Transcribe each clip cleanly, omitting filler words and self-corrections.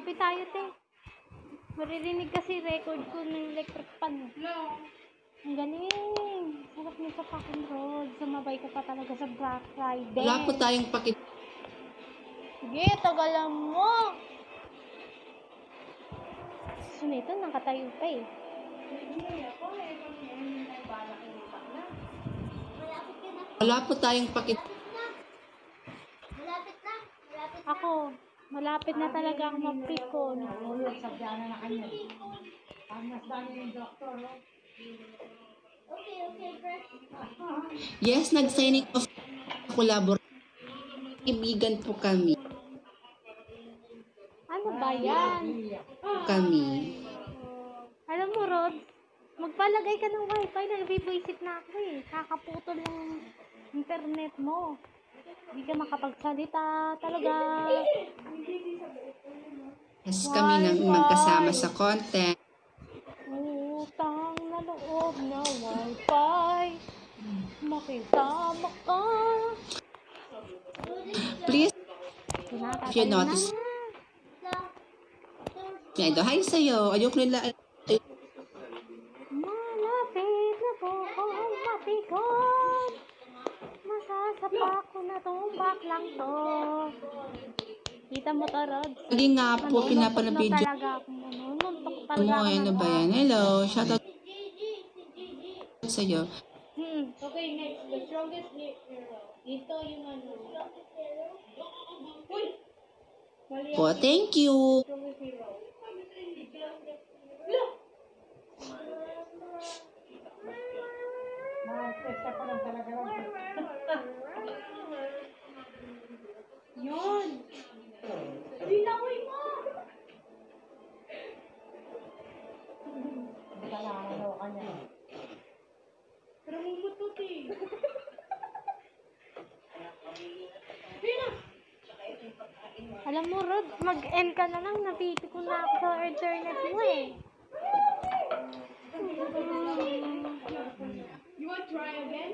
Lapit tayo, te. Maririnig kasi record ko ng electric pan. Ang galing. Sarap niyo sa fucking road. Sumabay ka pa talaga sa Black Friday. Wala po tayong pakit. Sige, tagalan mo. So, nito, nakatayo pa eh. Wala po tayong pakit. Ako, malapit na talaga ako mapikon. Yes, nag-signing off collaboration. Ibigan po kami. Ano ba yan? Alam mo, Rod, magpalagay ka ng wifi. Nag-visit na ako eh. Kakaputol ng internet mo. Hindi ka makapagsalita talaga. Yes, kami nang magkasama sa content. Utang na loob na wifi. Makisama ka. Please, if you notice. Ito, hi sa'yo. Ayoko nila. Malapit na po kung mapikon. Masasapa ko na tumbak lang to. Kita mo to, Rod? Lagi nga po, pinapanabidyo talaga akong nanununtok talaga mo. ako Ano ng ba yan? Hello, shoutout sa'yo. Okay, next. The strongest hero. Ito yung ano. Uy! Po, thank you. Strongest hero. Yun! Dilawoy mo! Pero mumutot eh. Alam mo, Rod, mag-end ka na lang. Napiti ko na ako sa internet mo eh. You want to try again?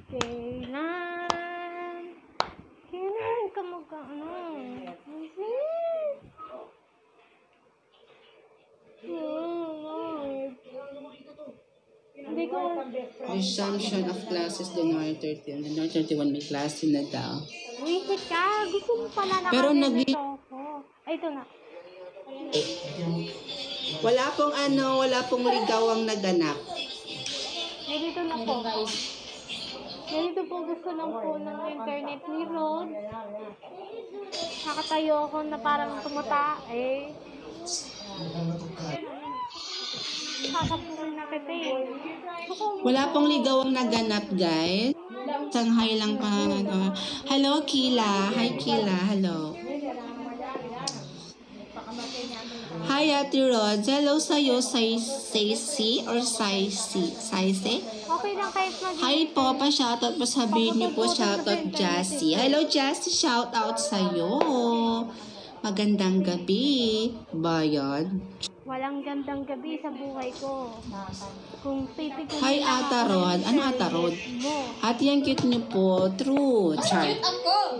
Kailan? Kailan ka mag-ano? Hindi ko... Resumption of classes January 30. January 31 may klase na daw. Wait ka. Gusto mo pala na Pero Ay, ito na. Wala pong ligawang naganap. Ganito na po. Ganito po gusto lang po ng internet ni Rod. Nakatayo ako na parang tumata eh. Kakapunin na kita eh. Wala pong ligawang naganap, guys. Sanghay lang pa. Hello, Kila. Hi, Kila. Hello. Hi, Ate Rod. Hello sa'yo, Saisi or Saisi? Saisi? Okay lang kahit mag- Hi po, pa-shoutout po. Sabihin niyo po, shoutout Jassy. Hello, Jassy. Shoutout sa'yo. Magandang gabi. Bayan. Walang gandang gabi sa buhay ko. Kung pipigil Hi, Ata Rod. Ano Ata Rod? Ate, ang cute niyo po. True. Chart.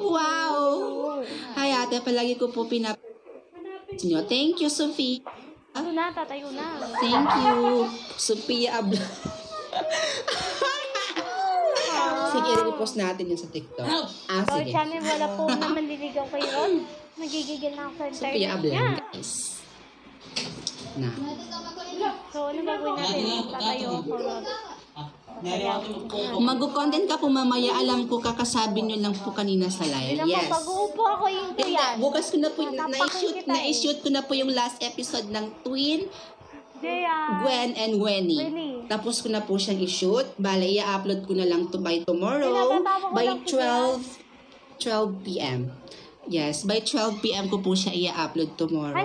Wow. Hi, Ate. Palagi ko po nyo. Thank you, Sophie. Ano na, tatayo na. Thank you, Sophia Abla. Sige, i-repost natin yun sa TikTok. Sige. Channel, wala po naman liligaw kayo ron. Nagigigil na ako sa internet Sophia Abla, niya. guys. Na. So, ano gagawin natin? Tatayo ako ron. Mag-content ka po mamaya. Alam ko, kakasabi nyo lang po kanina sa live. Yes. Pag-uupo ako yung kuyan. Bukas ko na po, na-shoot ko na po yung last episode ng Twin, Gwen and Wenny. Tapos ko na po siyang i-shoot. Bale, i-upload ko na lang to by tomorrow by 12 p.m. Yes, by 12 p.m. ko po siya i-upload tomorrow.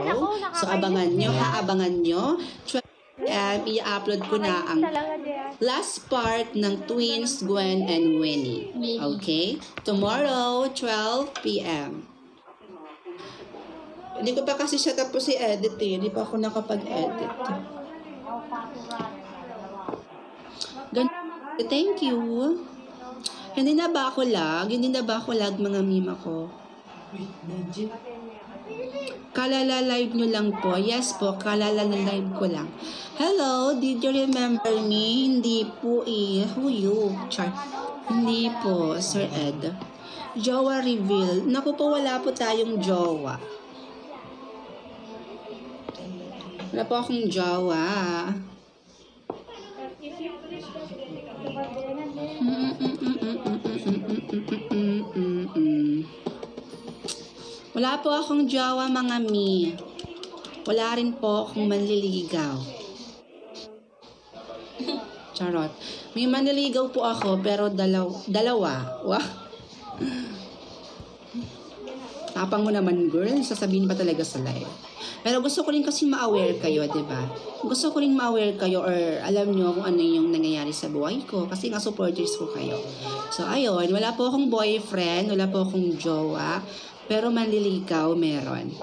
So, abangan nyo ha, abangan nyo. 12 p.m. i-upload ko na ang last part ng Twins, Gwen and Wenny. Okay? Tomorrow, 12 p.m. Hindi ko pa kasi siya tapos i-edit eh. Hindi pa ako nakapag-edit. Thank you. Hindi na ba ako lag? Hindi na ba ako lag mga mima ko? Kalala live nyo lang po. Yes po, kalala na live ko lang. Hello, did you remember me? Hindi po eh. Who you? Char. Hindi po, Sir Ed. Jowa reveal. Naku po, wala po tayong jowa. Wala po akong jowa. Wala po akong jowa, mga mi. Wala rin po akong manliligaw. Charot. May manliligaw po ako, pero dalawa. Wah. Tapang mo naman, girl. Sasabihin pa talaga sa live. Pero gusto ko rin kasi ma-aware kayo, diba? Gusto ko rin ma-aware kayo or alam nyo kung ano yung nangyayari sa buhay ko. Kasi nga supporters ko kayo. So, ayun. Wala po akong boyfriend. Wala po akong jowa. Pero manliligaw, meron.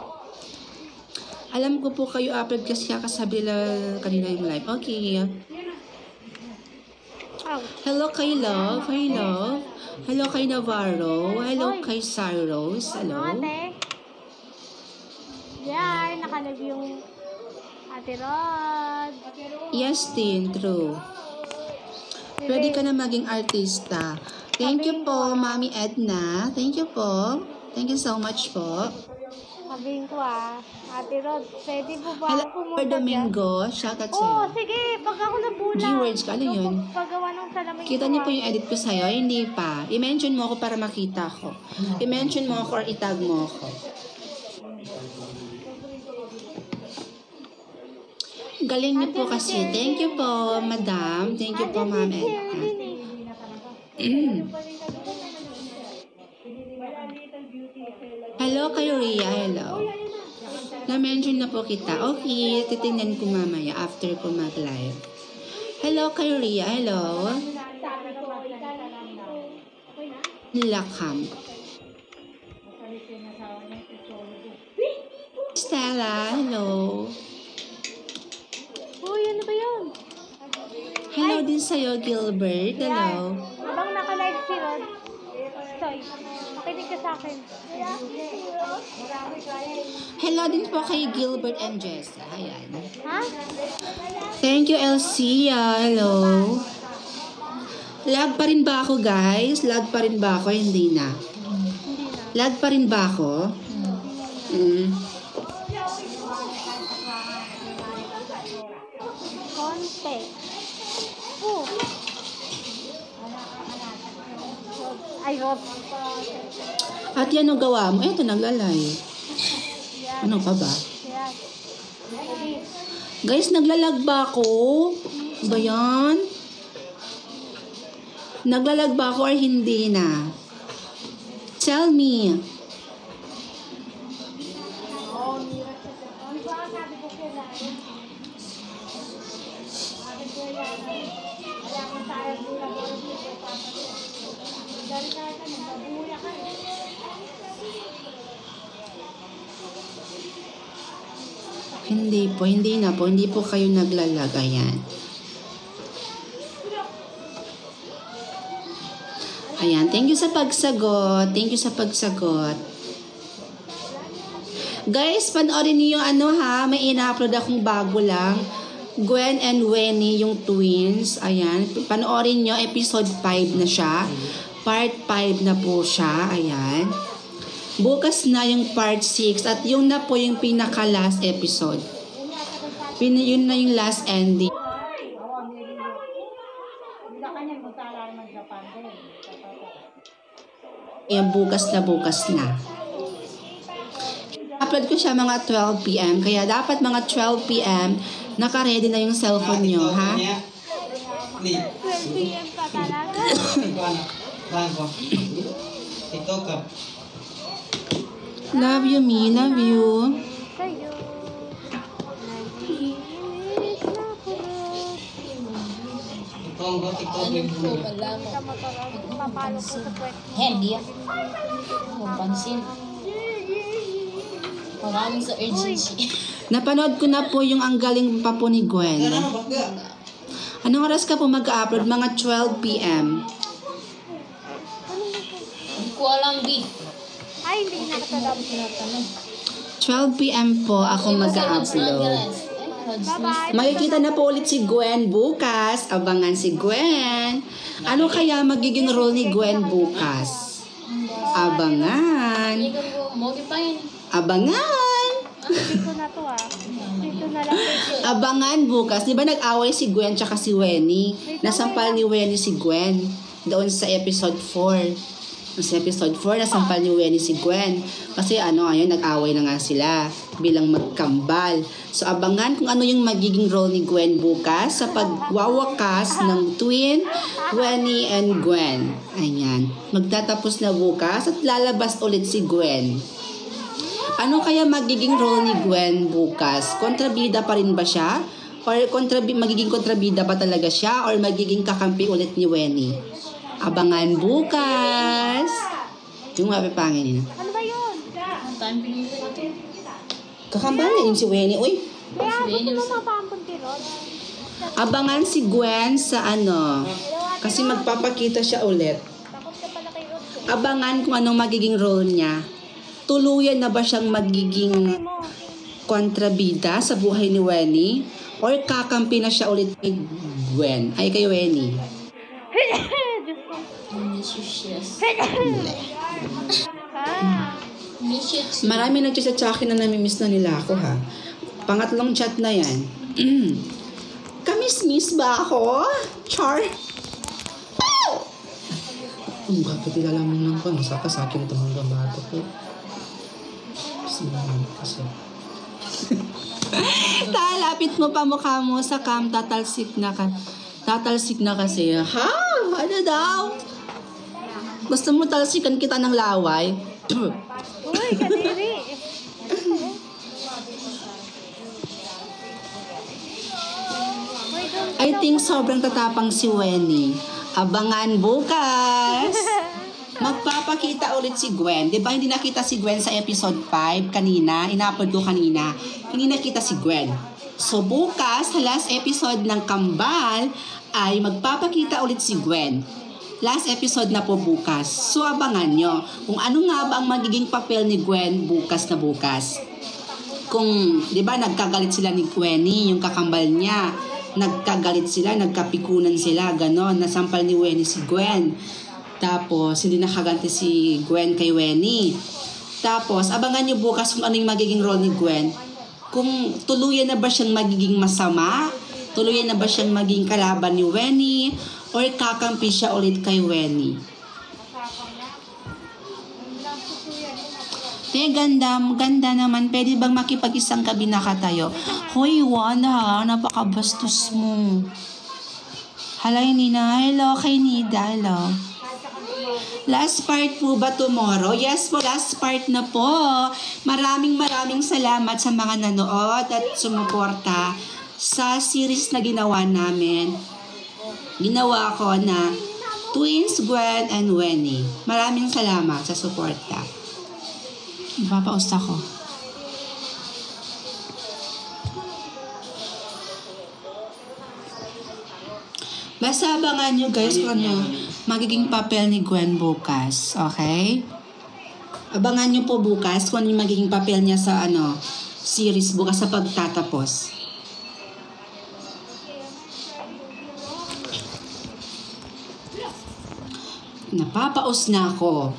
Alam ko po kayo upload kasi kasabi nila kanina yung live. Okay. Hello kay Love. Hi, Love. Hello kay Navarro. Hello kay Saros. Hello. Yan, nakalab yung Ate Rod. Yes, Tin. True. Pwede ka na maging artista. Thank you po, Mami Edna. Thank you po. Thank you so much po. Sabihin ko Ate Rod, pwede po ba Hello, pumunta Domingo. Shoutout sa'yo. Oo, sige. Pag ako nabulang. G-words ka, ano yun? Paggawa ng salamin. Kita niyo po yung edit ko sa'yo? Hindi pa. I-mention mo ako para makita ko. I-mention mo ako or itag mo ako. Galing niyo po kasi. Thank you po, Madam. Thank you po, Ma'am Edna. Hello kayo, Rhea. Hello. Na-mention na po kita. Okay, titingnan ko mamaya after ko mag-live. Hello kayo, Rhea. Hello. Lakam. Stella. Hello. Uy, ano ba yun? Hello din sa'yo, Gilbert. Hello. Habang naka-live si Rod, Stoy, makinig ka sa akin. Hello din po kay Gilbert and Jessa. Ayan. Ha? Thank you, Elsia. Hello. Lag pa rin ba ako, guys? Lag pa rin ba ako? Hindi na. Lag pa rin ba ako? Konti. Ay, Rod. At yan ang gawa mo. Eto, naglalay. Ano pa ba? Guys, naglalag ba ako? Ba yan? Naglalag ba ako or hindi na? Tell me. Hindi po kayo naglalag. Ayan. Ayan, thank you sa pagsagot. Guys, panoorin niyo yung may ina-upload akong bago lang. Gwen and Wenny, yung twins. Ayan, panoorin niyo, episode 5 na siya. Part 5 na po siya. Ayan. Bukas na yung part 6 at yun na po yung pinaka-last episode. Yun na yung last ending. Ayan, bukas na. Upload ko siya mga 12 PM. Kaya dapat mga 12 PM naka-ready na yung cellphone nyo, ha? 12 PM pa talaga. Love you, me. Love you. Sa'yo. Nag-iinis na ko. Papalo ko sa kwet. Hindi mapansin. Maraming sa urgency. Napanood ko na po yung ang galing pa po ni Gwen. Anong oras ka po mag-upload? Mga 12 PM. Hindi ko alam, B. Ay, hindi na katadap. 12 p.m. po ako mag-upload. Bye-bye. Makikita na po ulit si Gwen bukas. Abangan si Gwen. Ano kaya magiging role ni Gwen bukas? Abangan. Abangan. Dito na to Dito na lang. Abangan bukas. Di ba nag-away si Gwen tsaka si Wenny? Nasampal ni Wenny si Gwen. Doon sa episode 4. Sa episode 4, nasampal ni Wenny si Gwen. Kasi ayun, nag-away na nga sila bilang magkambal. So, abangan kung ano yung magiging role ni Gwen bukas sa pagwawakas ng twin, Wenny and Gwen. Ayan. Magtatapos na bukas at lalabas ulit si Gwen. Ano kaya magiging role ni Gwen bukas? Kontrabida pa rin ba siya? Or magiging kontrabida ba talaga siya? Or magiging kakampi ulit ni Wenny? Abangan bukas. Yung mapipangin. Ano ba yun? Kakambal na yun si Wenny. Uy. Kaya gusto mo mapapunti ron? Abangan si Gwen sa kasi magpapakita siya ulit. Takot ka pala kay Rod. Abangan kung anong magiging role niya. Tuluyan na ba siyang magiging kontrabida sa buhay ni Wenny? Or kakampi na siya ulit kay Gwen? Ay, kay Wenny. Marami nag-chat sa akin na namimiss na nila ako ha. Pangatlong chat na yan. Kamis-miss ba ako? Char? Ang bakit ilala mo lang pa? Masaka sa akin itong mga bato ko. Kasi. Talapit mo pa mukha mo sa cam. Tatalsik na kasi. Ha? Ano daw? Gusto mo talsikan kita ng laway? Uy, kadiri. I think sobrang tatapang si Wenny. Abangan bukas. Magpapakita ulit si Gwen. Di ba hindi nakita si Gwen sa episode 5 kanina? In-upload ko kanina. Hindi nakita si Gwen. So bukas, sa last episode ng Kambal, ay magpapakita ulit si Gwen. Last episode na po bukas. So abangan nyo kung ano nga ba ang magiging papel ni Gwen bukas na bukas. Kung, di ba, nagkagalit sila ni Wenny, yung kakambal niya. Nagkagalit sila, nagkapikunan sila, ganon. Nasampal ni Wenny si Gwen. Tapos, hindi nakaganti si Gwen kay Wenny. Tapos, abangan nyo bukas kung ano yung magiging role ni Gwen. Kung tuluyan na ba siyang magiging masama, tuluyan na ba siyang magiging kalaban ni Wenny, or kakampi siya ulit kay Wenny. Ganda naman. Pwede bang makipag-isang kabinaka tayo? Hoy, Wanda, napakabastos mo. Halay, Nina. Hello kay Nida. Hello. Last part po ba tomorrow? Yes po, last part na po. Maraming salamat sa mga nanood at sumuporta sa series na ginawa namin. Ginawa ko na Twins, Gwen, and Wenny. Maraming salamat sa suporta. Mapapaus ako. Basta abangan nyo guys kung ano magiging papel ni Gwen bukas. Okay? Abangan nyo po bukas kung ano yung magiging papel niya sa series bukas sa pagtatapos. Napapaus na ako.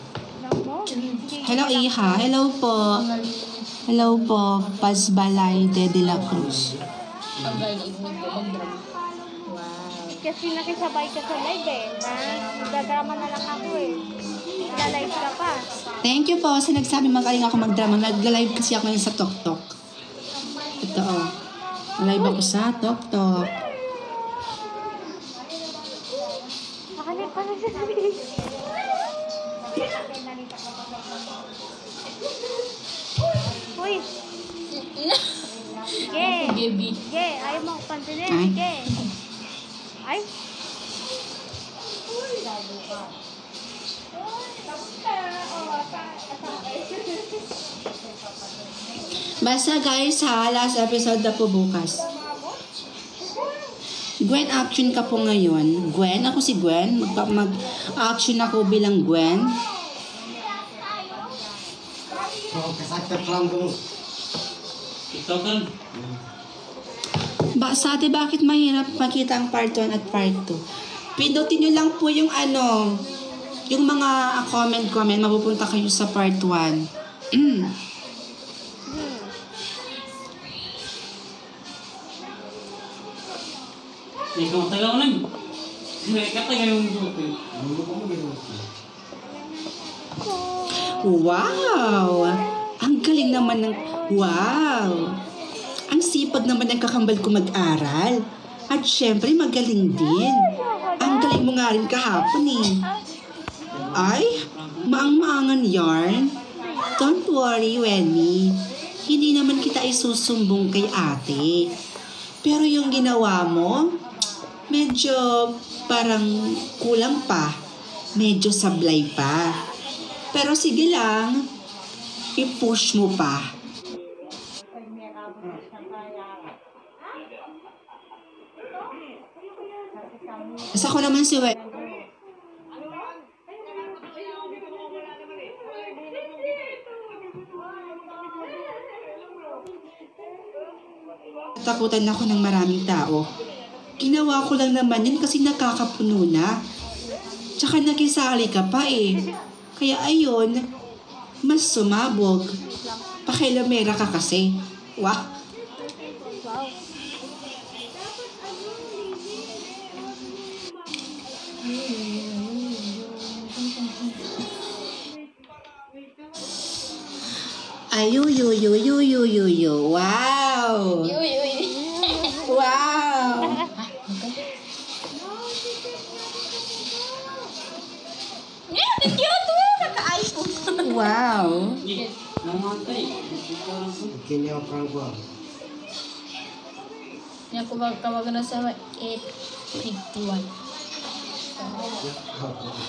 Hello, Iha. Hello po. Hello po. Pazbalay de la Cruz. Kasi nakisabay ka sa live Nagdadrama na lang ako Nagla-live ka pa. Thank you po sa nagsabi magaling ako magdrama. Nagla-live kasi ako ngayon sa TokTok. Ito Live ako sa TokTok. Nakalit pa na siya sabihin. Uy! Sige, ayaw mo pansinin. Sige. Ay? Basta guys last episode na po bukas. Gwen, action ka po ngayon. Gwen, ako si Gwen. Mag-action ako bilang Gwen. Sa ate, bakit mahirap makita ang part 1 at part 2? Pindutin nyo lang po yung yung mga comment, mapupunta kayo sa part 1. Ikaw talaga lang. Katagal yung duty. Wow! Ang galing naman ng... Wow! Ang sipag naman ng kakambal ko mag-aral. At syempre, magaling din. Ang galing mo nga rin kahapon eh. Ay, maang-maangan yarn. Don't worry, Wenny. Hindi naman kita isusumbong kay ate. Pero yung ginawa mo, medyo parang kulang pa. Medyo sablay pa. Pero sige lang, i-push mo pa. Asa ko naman si Wenny. Takutan ako ng maraming tao. Ginawa ko lang naman yan kasi nakakapuno na. Tsaka nakisali ka pa eh. Kaya ayun, mas sumabog. Pakilamera ka kasi. Wow. Ayo. Wow. Wow. Wow. Yan ko magkawagan na sa 851.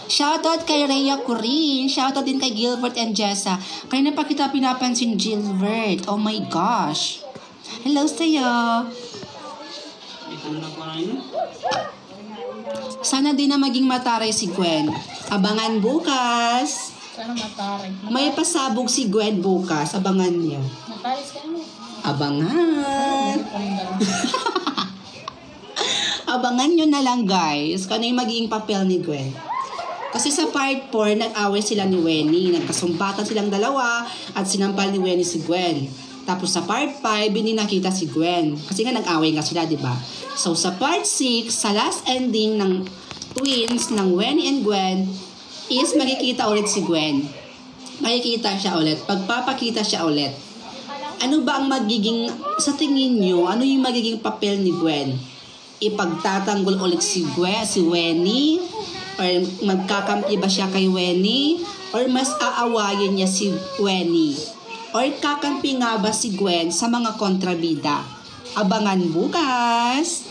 Shoutout kay Rhea Corinne. Shoutout din kay Gilbert and Jessa. Kanina pa kita pinapansin, Gilbert. Oh my gosh. Hello sa'yo. Sana din na maging mataray si Gwen. Abangan bukas. Sana mataray. May pasabog si Gwen bukas. Abangan niyo. Mataray ka mo. Abangan. Abangan nyo na lang guys kung ano yung magiging papel ni Gwen. Kasi sa part 4, nag-away sila ni Wenny. Nagkasumpatan silang dalawa at sinampal ni Wenny si Gwen. Tapos sa part 5, hindi nakita si Gwen. Kasi nga nag-away nga sila, di ba? So sa part 6, sa last ending ng twins ng Wenny and Gwen, is makikita ulit si Gwen. Makikita siya ulit. Pagpapakita siya ulit. Ano ba ang magiging, sa tingin nyo, ano yung magiging papel ni Gwen? Ipagtatanggol ulit si Wenny? Or magkakampi ba siya kay Wenny? Or mas aawayin niya si Wenny? Or kakampi nga ba si Gwen sa mga kontrabida? Abangan bukas!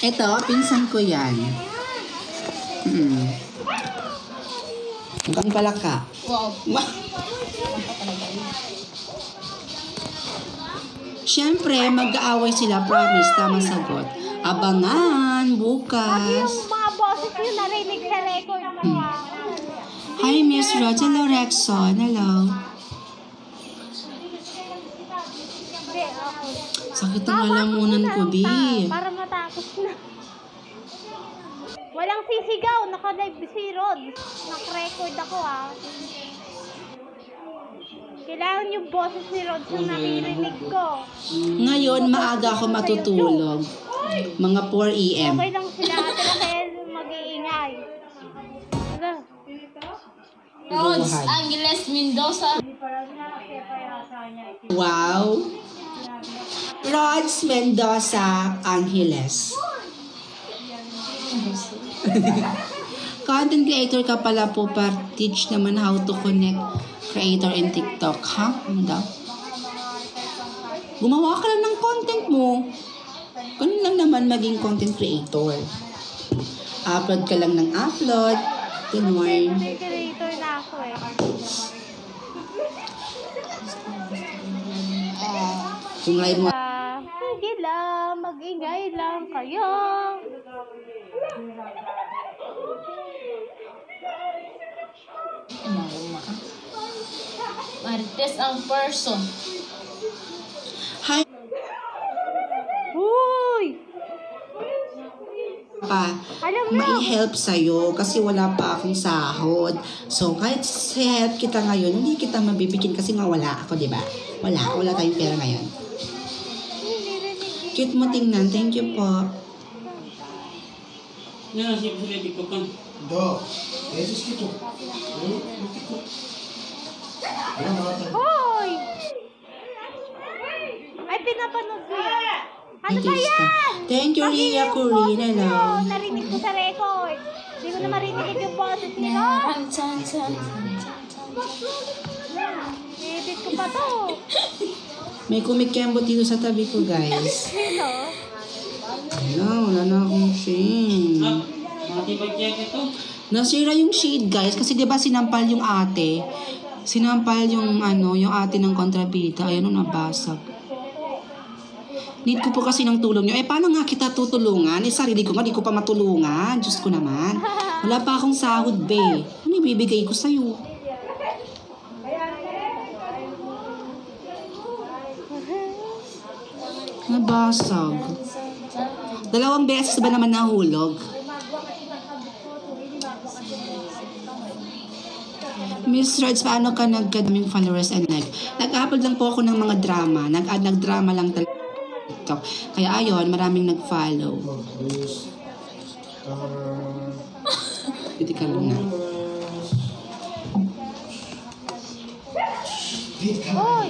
Ito, pinsan ko yan. Mukhang palaka. Wow. Siyempre, mag-aaway sila, promise, tama sagot. Abangan, bukas. Yung mga boses nyo narinig sa record. Hi, Miss Rod. Hello, Rexon. Hello. Sakit ang lalamunan ko, B. Para matapos na. Walang sisigaw. Naka-live si Rod. Naka-record ako Kailangan yung boses ni Rod yung naririnig ko. Ngayon, maaga ako matutulog. Mga 4 a.m. Okay lang sila kasi mag-iingay. Rods Angeles Mendoza. Wow. Rods Mendoza Angeles. Content creator ka pala po, teach naman how to connect creator in TikTok, ha? Ano daw? Gumawa ka lang ng content mo. Ganun lang naman maging content creator. Upload ka lang ng upload. Ganun. Content creator na ako Kung live mo, Sige lang, mag-ingay lang kayo. Marites ang person. Hi Uy! pa, Alam mo, may help sa'yo kasi wala pa akong sahod. So, kahit help kita ngayon, hindi kita mabibigyan kasi nga wala ako, di ba? Wala tayong pera ngayon. Cute mo tingnan. Thank you po. Yan, sila TikTok kan. Do, Jesus gitu. Hoy! Ay, pinapanood ko yan. Ano ba Nagis ka. yan? Thank you, Ria Corinne. Hello. Narinig ko sa record. Hindi ko na marinig yung boses nila. Edit ko pa to. May kumikembot dito sa tabi ko, guys. Sino? Wala na akong shade. Matibag jacket to. Nasira yung shade, guys. Kasi diba sinampal yung ate. Sinampal yung yung ate ng kontrabida. Ayan, nabasag. Need ko po kasi ng tulong nyo. Paano nga kita tutulungan? Sarili ko nga, di ko pa matulungan. Diyos ko naman. Wala pa akong sahod, be. Ano ibibigay ko sa'yo? Nabasag. 2 beses ba naman nahulog? Miss Rhodes, paano ka nagkadaming followers and like? Nag-upload lang po ako ng mga drama. Nag-drama lang talaga. Kaya ayon, maraming nag-follow. Hindi ka muna. Hoy!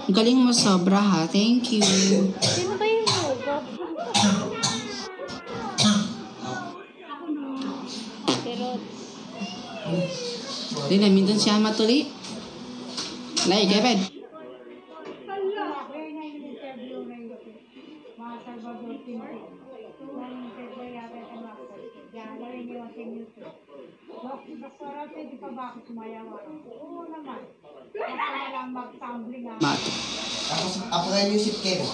Ang galing mo sobra ha. Thank you. Sino ba yung logo? Pero, Hindi namin doon siya matuli. Lay, Kevin. Mato. Tapos, apply music Kevin.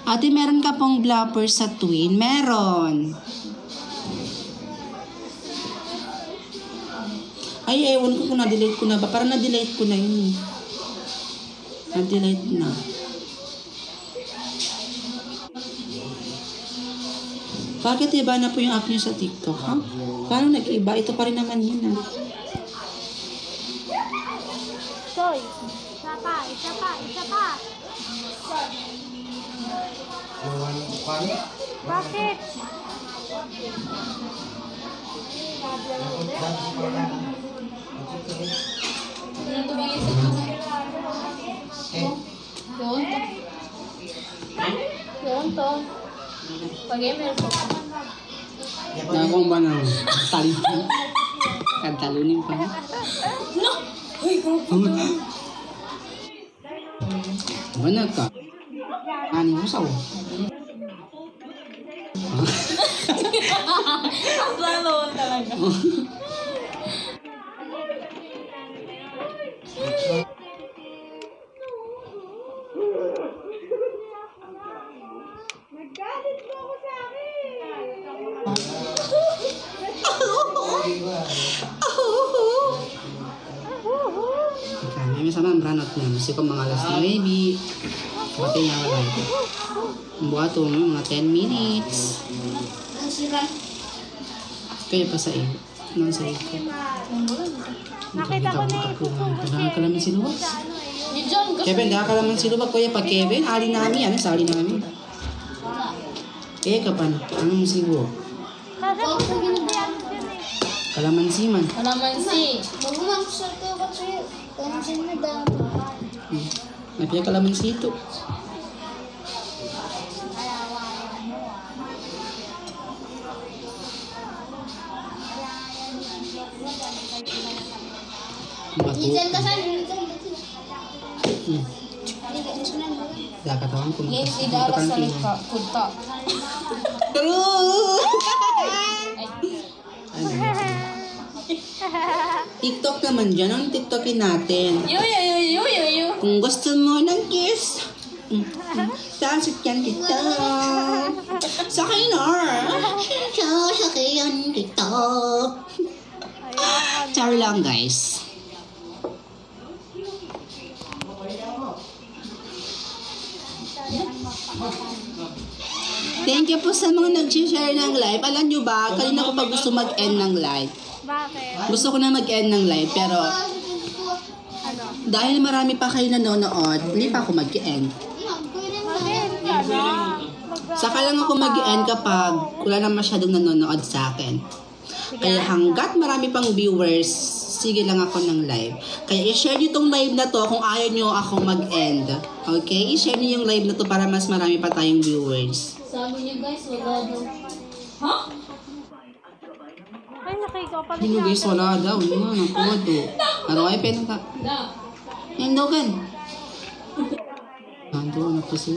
Ate, meron ka pong blooper sa Twin? Meron. Ay, ewan ko kung na-delete ko na ba. Parang na-delete ko na yun. Na-delete na. Bakit iba na po yung app niyo sa TikTok, ha? Paano nag-iba? Ito pa rin naman yun, ha? Soy, isa pa. Yung bukan. Bakit? Yun to. Pag-email ko. Nakakong ba na talipin? Kantalunin pa. No! Uy, grabe. Banag ka. Ani mo sa Ang lalo talaga. Kami sama ang branot niya. Masih ko mga alas 9. Pati niya wala ito. Buhat to mga 10 minutes. Kaya pa sa iyo. Nang sa iyo ko. Nakita ko na yung kukuha. Nakakalaman si Luwag. Ni John, gusto Kevin, nakakalaman si Luwag. Kuya, pag Kevin, ali namin. Ano sa ali namin? Kaya ka pa na. Anong si Luwag? Kasi kung sa ginabihan dyan eh. Kalamansi man. Kalamansi. Napaya kalamansi ito. Bato. Dakatawan ko. Yes, idala sa lika. Punta. True! Ay. Ano? TikTok naman dyan. Ang TikTokin natin. Yo. Kung gusto mo ng kiss, sasakyan kita. Sakay na. Sasakyan kita. Char lang, guys. Thank you po sa mga nag-share ng live. Alam nyo ba, kanina ko pa gusto mag-end ng live. Bakit? Gusto ko na mag-end ng live, pero Ano? dahil marami pa kayo nanonood, hindi pa ako mag-end. Mag-end ka na. Saka lang ako mag-end kapag wala na masyadong nanonood sa akin. Kaya hanggat marami pang viewers, sige lang ako ng live. Kaya i-share nyo itong live na to kung ayaw nyo ako mag-end. Okay? I-share nyo yung live na to para mas marami pa tayong viewers. Sabi niyo guys, wala daw. Ha? Ay, nakikapalit Hindi guys, wala daw. Ano nga, nakuha to. Ano ay pena ka? Yan daw kan. Nando, ano po siya?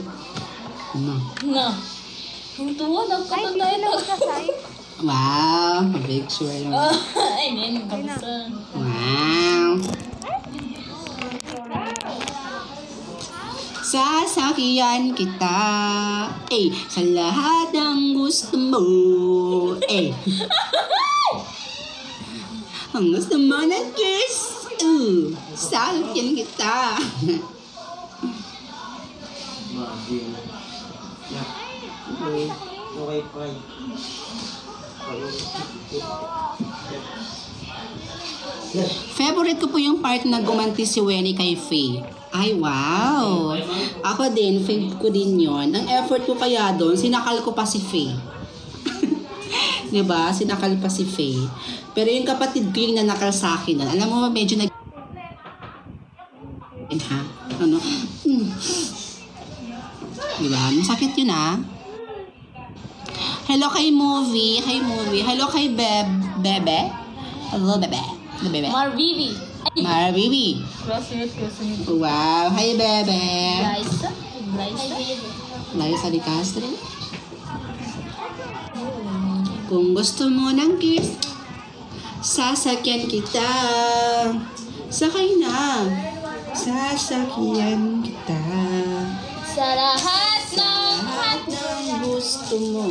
Ano? Na. Yung tuwa, Ay, nagkatanda hindi ito. lang kasay. Wow! Big sure lang. Ay, hindi. Kamusta? Wow! Sasakyan kita. Sa lahat ng gusto mo. Ang gusto mo ng kiss. Sasakyan kita. Okay, fine. Favorite ko po yung part na gumanti si Wenny kay Faye. Ay, wow! Ako din, favorite ko din yon. Ang effort ko kaya doon, sinakal ko pa si Faye. Diba? Sinakal pa si Faye. Pero yung kapatid ko yung nanakal sa akin. Alam mo, medyo nag... Ha? Ano? Diba? Masakit yun, ha? Hello kay Movie. Hi, Movie. Hello kay Bebe. Hello, Bebe. The Bebe. Marvivi. Ay, Marvivi. classmate. Wow. Hi, Bebe. Liza. Liza de Castro. Kung gusto mo ng kiss, sasakyan kita. Sakay na. Sasakyan kita. Sa lahat ng Lahat ng gusto mo.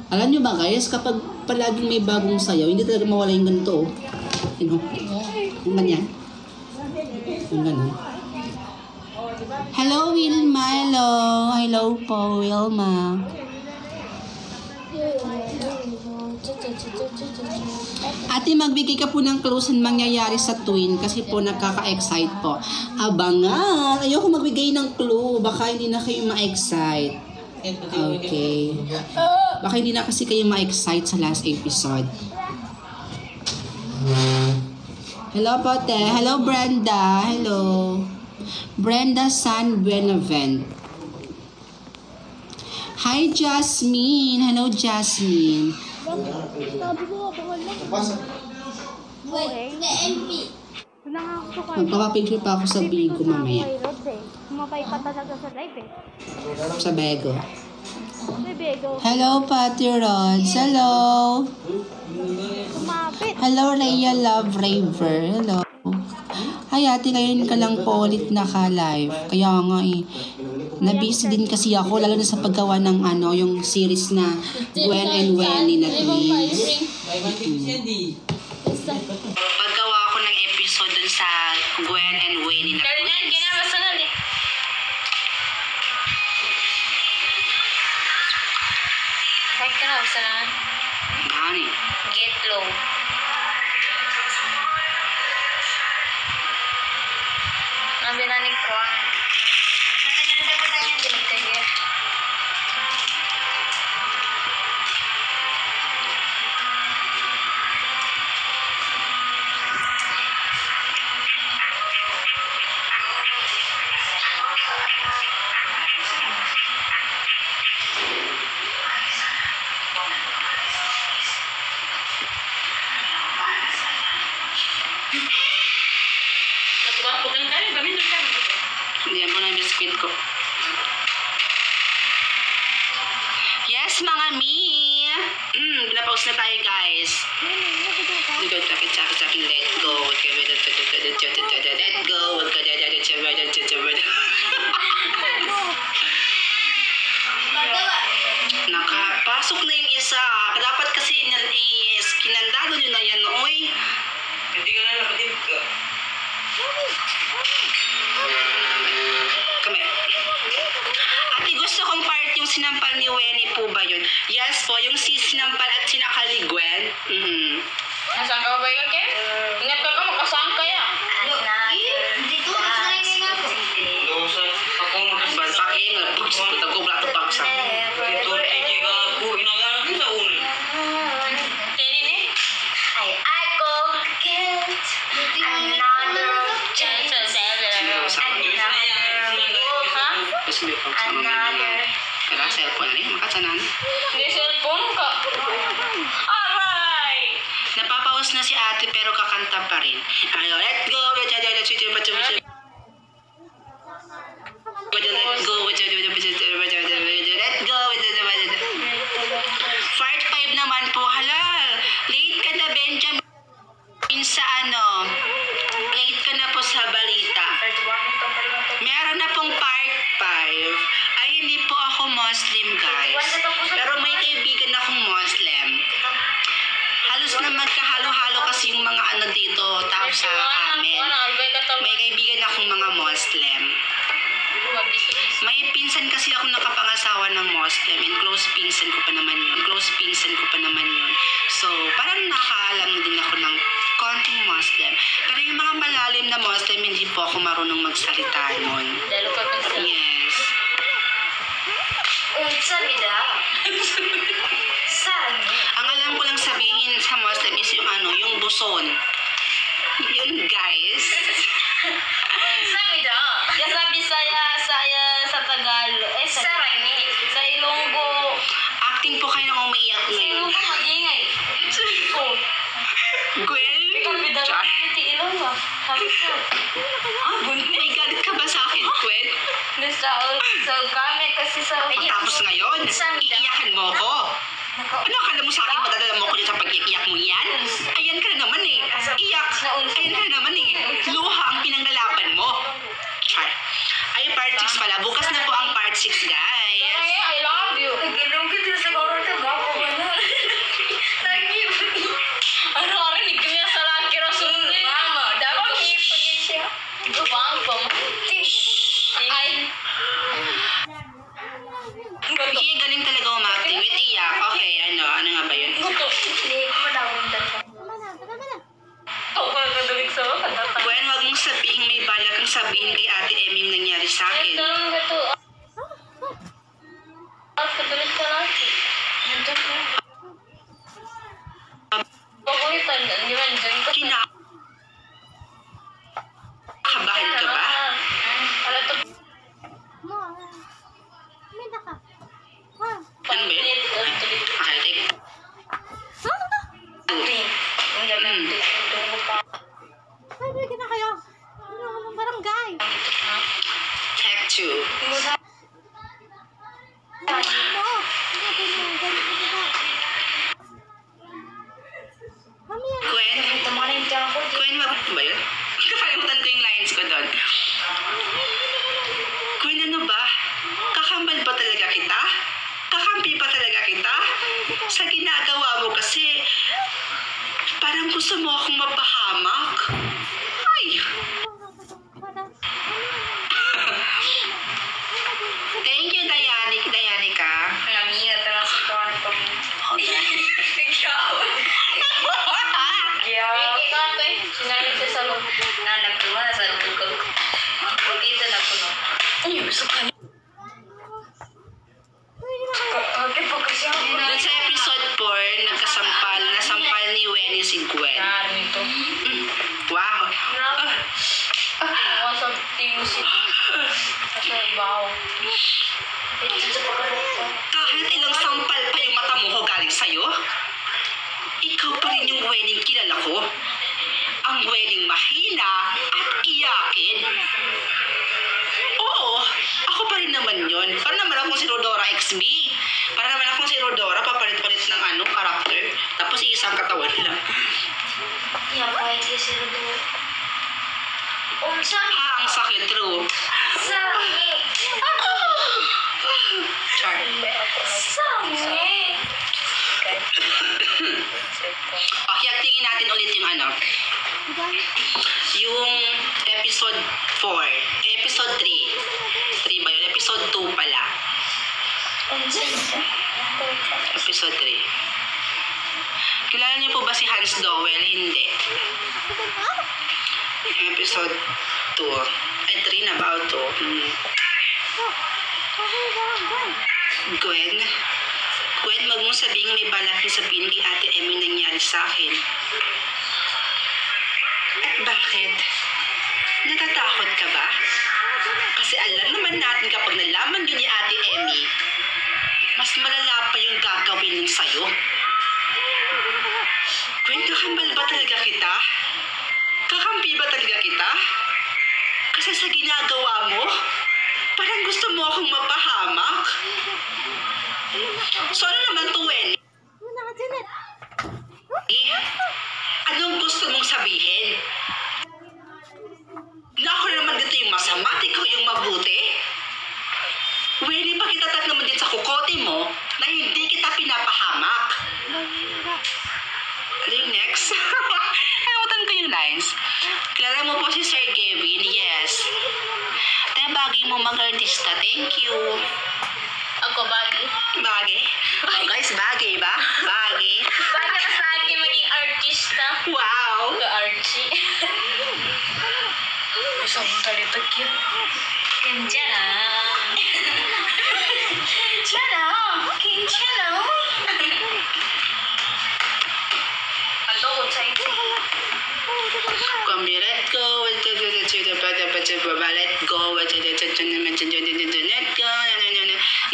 Alam nyo ba guys, kapag palaging may bagong sayaw, hindi talaga mawala yung ganito. Yung ganyan. Yung ganun. Hello, Wilma. Hello po, Wilma. Ate, magbigay ka po ng clues na mangyayari sa twin kasi po nakaka-excite po. Abangan! Ayoko magbigay ng clue. Baka hindi na kayo ma-excite. Okay. Baka hindi na kasi kayo ma-excite sa last episode. Hello, Pote. Hello, Brenda. Hello. Brenda San Benavent. Hi, Jasmine. Hello, Jasmine. Sabi ko, bawal lang. Pasok. Wala nga ako kayo. Magpapapicture pa ako sa Bigo mamaya. Kumabay pa talaga sa live eh. Sa Bego. May bego. Hello, Patty Rods. Hello. Kumapit. Hello, Rhea Love Raver. Hello. Ay, ate, ngayon ka lang po ulit naka-live. Kaya nga nabusy din kasi ako, lalo na sa paggawa ng yung series na Gwen and Wenny na twins. Paggawa ako ng episode dun sa Gwen and Wenny na twins. Gani. Get low. Nabinanig ko. Diyan po na yung biscuit ko. Yes, mga mi! Pinapause na tayo, guys. Let go. Let go. Nakapasok na yung isa. Dapat kasi kinandado nyo na yan, oy. Hindi ka na nakatib ka. Kami. Ate, gusto kong part yung sinampal ni Wenny po ba yun? Yes po, yung sinampal at sinakal ni Gwen. Nasaan ka ba yun, Ken? Ingat ka makasaan ka yan. Hindi ko kasi nga po. Doon sa akong Paking, puta ko plato paksa. ito ay di ka po inagaan sa ulo. Tini ni? I go get another chance. Kaya cellphone na rin, makatsanan. Hindi cellphone ka. Aray! Napapawas na si ate pero kakanta pa rin. Ano, let go, let go, let go, Part 5 naman po, halal. Late ka na, Benjamin, sa late ka na po sa balita. Meron na pong part 5. Ay, hindi po ako Muslim, guys. Pero may kaibigan akong Muslim. Halos na magkahalo-halo kasi yung mga dito, tao sa amin. May kaibigan akong mga Muslim. May pinsan kasi ako nakapangasawa ng Muslim and close pinsan ko pa naman yun. So, parang nakaalam na din ako ng konting Muslim. Pero yung mga malalim na Muslim, hindi po ako marunong magsalita nun. Lalo ka kasi. Yes. Ang alam ko lang sabihin sa Muslim is yung yung buson. Yun, guys. Yan sa Bisaya, sa Tagalog, sa Ilonggo. Acting po kayo nang umiiyak Sa ngayon. Ilonggo magingay. Gwen? Char. Ilonggo. May galit ka ba sa akin, Gwen? Sa kami kasi sa... Tapos ngayon, iiyakan mo ko. Ano akala mo sa akin, madadala mo ko dyan sa pag-iiyak mo yan? Ayan ka na naman eh. Iyak. Ayan ka na naman eh. Luha ang pinanglalaban mo. Char. Ay, part 6 pala. Bukas na po ang part 6, guys. I love you. Ano ka rin, hindi sa laki rasul. Mama, dapat hipon niya siya. Gubang pa mo. Ay. Sige, galing talaga umacting. With iyak. Okay, ano nga ba yun? Gwen, wag mong sabihin may bala kang sabihin kay Ate Emmy yung nangyari sa akin. Katulit ka lagi. Pakulitan, di ba dyan ka? Kinakabahan ka ba? Wala to. Ano ba yun? Okay, take. Ay, bigyan na kayo. Barangay. Take 2. Gwen? Gwen, wag ba yun? Kakalimutan ko yung lines ko doon. Gwen, ano ba? Kakambal ba talaga kita? Kakampi pa talaga kita? Sa ginagawa mo kasi, parang gusto mo akong mapahamak. Ay! Thank you, Dayanika. Nangingat na sa tuwan ko. Sinari siya sa loob. Nanak ko na sa loob. Pagkita na ko no. Ay, gusto ka niya. Doon sa episode 4, nasampal ni Wenny si Gwen. Nito. Wow. Ako sa TV. Sa baw. Kahit ilang sampal pa yung mata mo galing sa'yo, ikaw pa rin yung Wenny kilala ko. Ang Wenny mahina at iyakin. Oo, ako pa rin naman yun. Para naman akong si Rodora XB. Para naman akong si Rodora, papalit-palit ng karakter. Tapos isang katawan lang. Yeah, kahit si Rodora. Ang Ang sakit, true. sakit. Char. Sakit. Okay, tingin natin ulit yung yung episode 4. Episode 3. 3 ba yun? Episode 2 pala. Episode 3. Kilala niyo po ba si Hans Dowell? Hindi. Episode 2. Ay, 3 na ba ito? Gwen? Gwen, wag mong sabihin may balak na sabihin kay Ate Emmy nangyari sa akin. At bakit? Natatakot ka ba? Kasi alam naman natin kapag nalaman yun ni Ate Emmy, mas malala pa yung gagawin nun sa'yo. Gwen, kakambal ba talaga kita? Kakampi ba talaga kita? Kasi sa ginagawa mo, parang gusto mo akong mapahamak. So ano naman to, Wen? Anong gusto mong sabihin? Na ako naman dito yung masama, ikaw yung mabuti? Wen, pa kita tat naman dito sa kukote mo na hindi kita pinapahamak. Ano yung next? Nakalimutan ko yung lines. Kilala mo po si Sir Gavin? Yes. Kaya bagay mo mag-artista. Thank you. Ako, bagay. Bagay? Oh guys, bagay ba? Bagay. Bakit mas lagi maging artista? Wow! Archie. Gusto mo talito cute. Kinchana. Kinchana. Kinchana. Ano ko sa'yo? Let go, let go.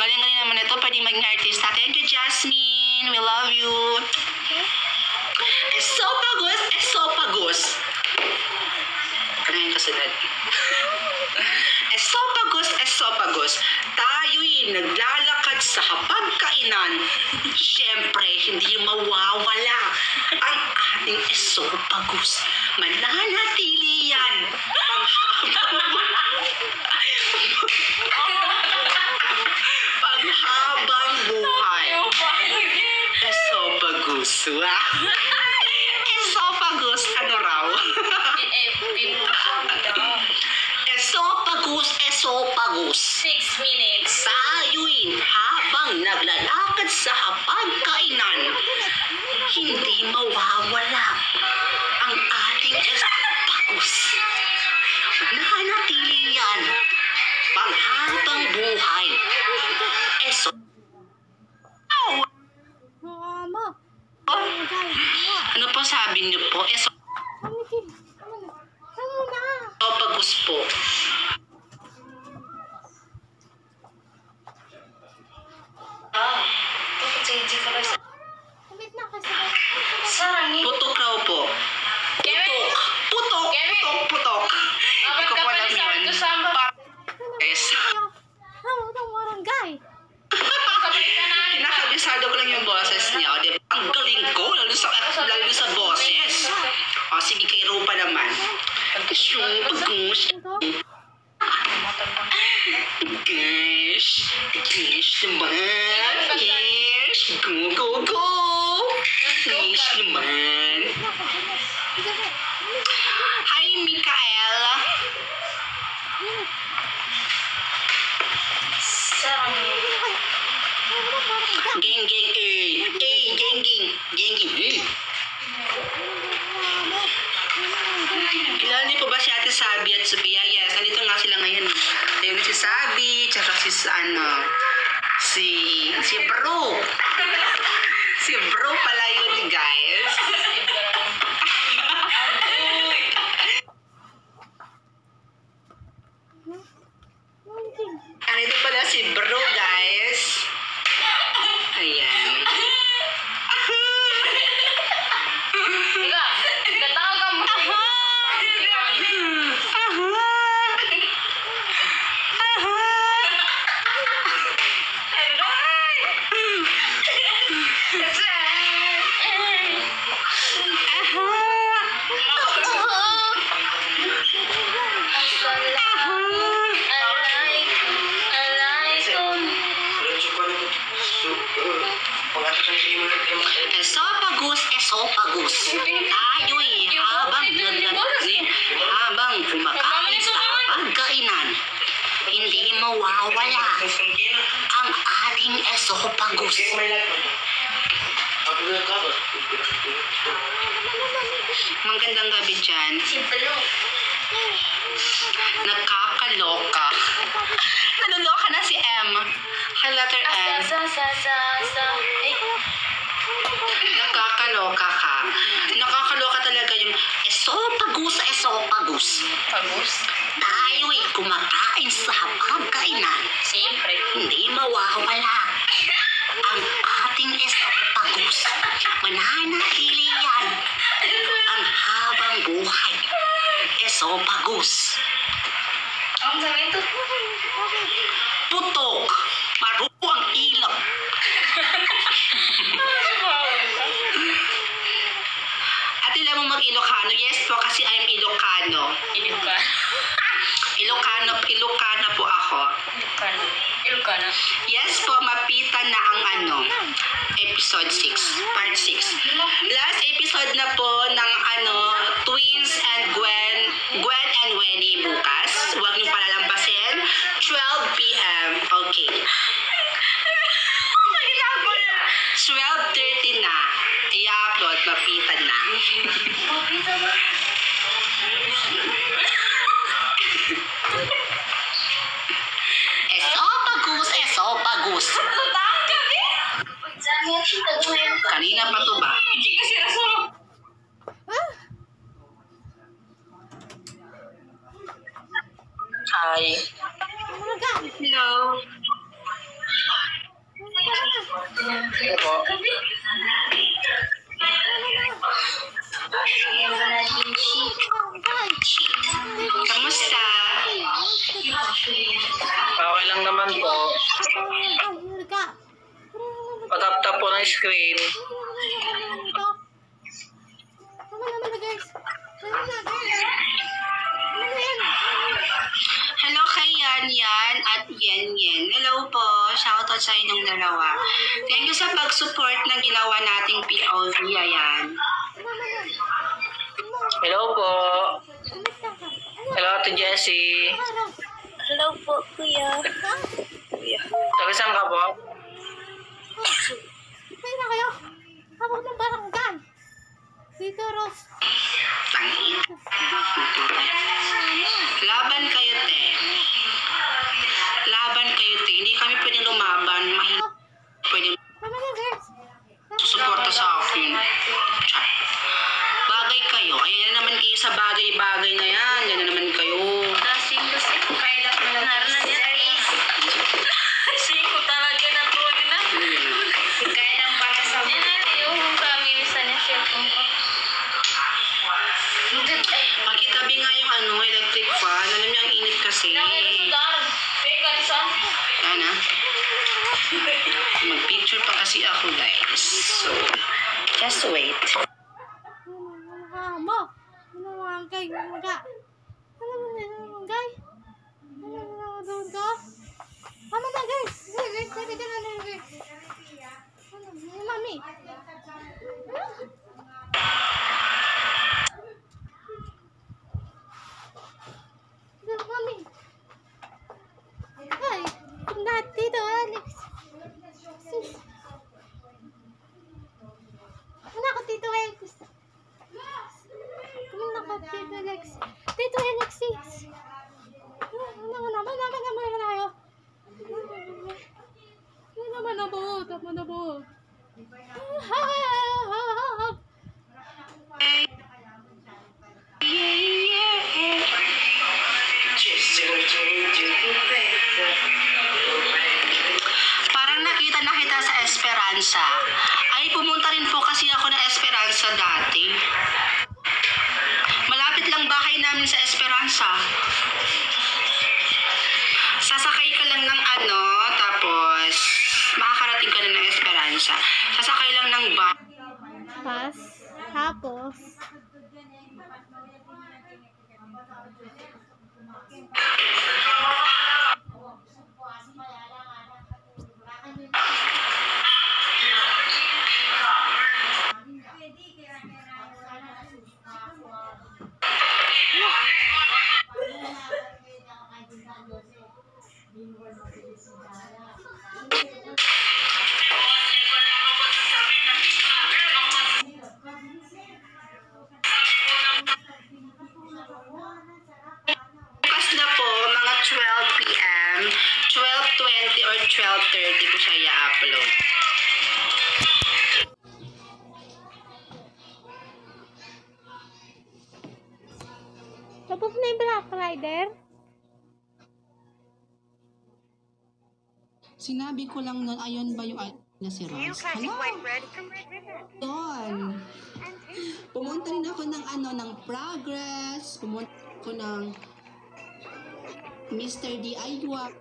Galing-galing naman ito. Pwede maging artista. Thank you, Jasmine. We love you. Esophagus, esophagus. Ano yung kasunod? Esophagus, esophagus. Tayo'y naglalakad sa hapagkainan. Siyempre, hindi mawawala ang ating esophagus. Mananatili yan panghabang buhay. Esophagus. Esophagus, ano raw? Esophagus, esophagus. 6 minutes. Tayo'y habang naglalakad sa hapagkainan, hindi mawawala ang ating esophagus. Nananatili yan panghabang buhay. Ano po sabi niyo po? Esophagus po. Putok raw po. Putok. Putok. Putok. Putok. Ikaw po lang yun. Yes. Kinakabisado ko lang yung boses niya. O, diba? Ang galing ko. Lalo sa boses. O, sige kay Rupa naman. Gosh. Gosh naman. Yes. Go, go, go. Yes naman. Hi, Mikael. Geng, geng, eh. Eh, geng, geng. Geng, geng, eh. Kilala niyo po ba si Ate Sabi at Sophia? Yes, nandito nga sila ngayon. Ayun si Sabi, tsaka si Bro. Si Bro pala yun, guys. Nandito pala si Bro, guys. Ayan. Esopagus. Tayo'y habang kumakain sa pagkainan, hindi mawawala ang ating esopagus. Magandang gabi dyan. Nakakaloka. Naluloka na si M. Letter M. Nakakaloka ka. Nakakaloka talaga yung esopagus. Pagus? Tayo'y kumakain sa pagkainan. Siyempre. Hindi mawawala ang ating esopagus. Mananatili yan ang habang buhay. Esopagus. Ang sabi ito. Putok. Maru ang ilok. At ilan mo mag-Ilocano? Yes po, kasi I'm Ilocano. Ilocana po ako. Ilocana. Yes po, mapitan na ang episode 6, part 6. Last episode na po ng Twins and Gwen and Wenny bukas. Huwag niyong palalampasin. 12 p.m. Okay. 12:30 na. I-upload, mapitan na. Mapita ba? Esopagus. Kanina pa to ba? Hindi kasi raso. Hi. Hello. Kamusta? Okay lang naman po. Patap-tap po ng screen. Hello kay Yan at Yen. Hello po. Shoutout sa inyong dalawa. Thank you sa pag-support na ginawa nating POV. Ayan. Hello po. Hello, Ate Jessie. Hello po, kuya. Taga-saan ka po? Kaya na kayo. Habang ng barangay. Dito, Ros. Tangin. Laban kayo, te. Laban kayo, te. Hindi kami pwedeng lumaban. Pwedeng Tama na, girls. susuporta sa akin. Chat. Bagay kayo. Ayan na naman kayo sa bagay-bagay na yan. Yan na naman kayo. Lasing kasi. Kailan mo lang. Naroon niya. Siko talaga na po na. Kaya ng bata sa mga. Yung kami minsan yung cellphone ko. Makitabi nga yung electric fan. Alam niyo, ang init kasi. Ana? Mag-picture pa kasi ako, guys. So, just wait. Mo. Ano mga gay? Ano mga? Ano mga gay? Ano mga doon ka? Ano na, guys? Guys, sabi ka na, guys. Ano, mami? Mami. Ay, dito, Alex. Ano ako, Tito Alex? Ano ako, Tito Alex? Tito Alexis. Ano naman kayo? Ano naman na po? Parang nakita na kita sa Esperanza. Ay, pumunta rin po kasi ako na Esperanza dati. Malapit lang bahay namin sa Esperanza. Sasakay ka lang ng tapos makakarating ka na ng Esperanza. Sasakay lang ng Tapos, 12:20 or 12:30 ko siya i-upload. Tapos na yung Black Rider? Sinabi ko lang nun, ayun ba yung na si Ross? Hello? Doon. Pumunta rin ako ng Progress. Pumunta ako ng Mr. DIY.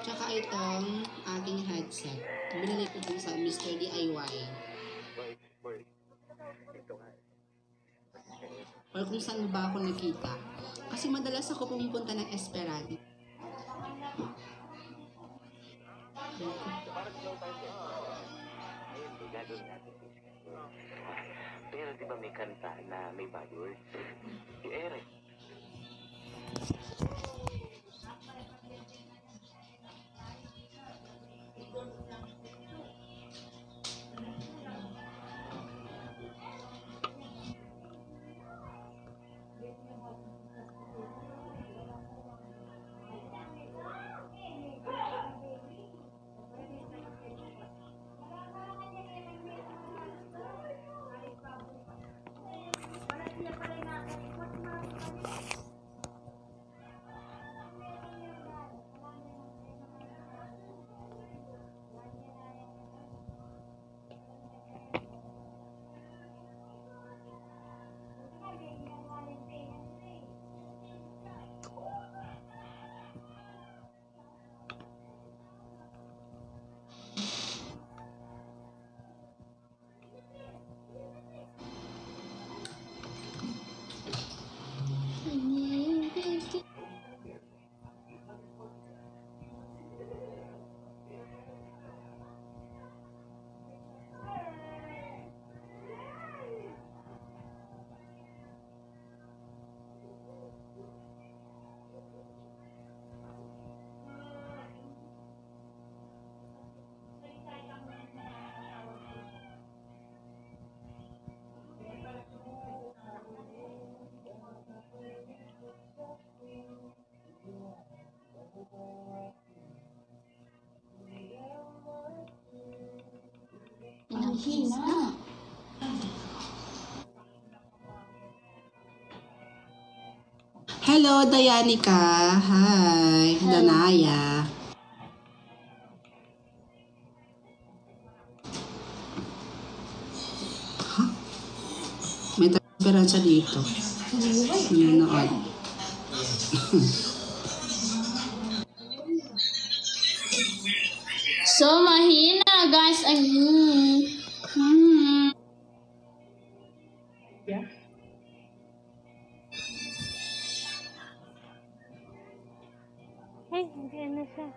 Tsaka itong aking headset. Binili ko dun sa Mr. DIY. Or kung saan ba ako nakita. Kasi madalas ako pumupunta ng Esperanto. Pero di ba may kanta na may bad words? Yung ere. Hina. Hello, Dayanica. Hi, Danaya. Huh? May transparency dito. Nanonood. So, mahina, guys. Hey, hindi na siya.